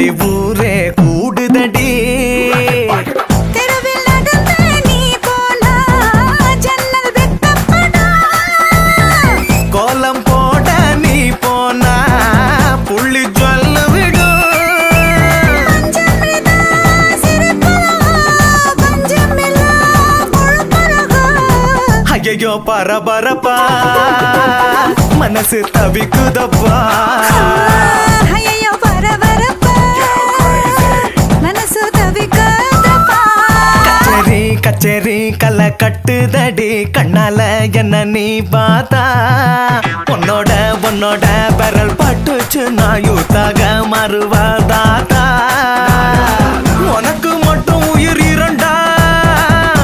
கூடுதடி ஊரே கூடுதடி கோலம் போட நீ போனா புள்ளி சொல்ல விடும். ஐயோ பரபரப்பா மனசு தவிக்குதப்பா. ஐயோ பரபரப்பா மனசு தவிக்குதப்பா. கச்சேரி கச்சேரி கலை கட்டுதடி கண்ணால என்ன நீ பார்த்தா. உன்னோட உன்னோட பெரல் பட்டுச்சு நான் யூத்தாக மாறுவதாதா.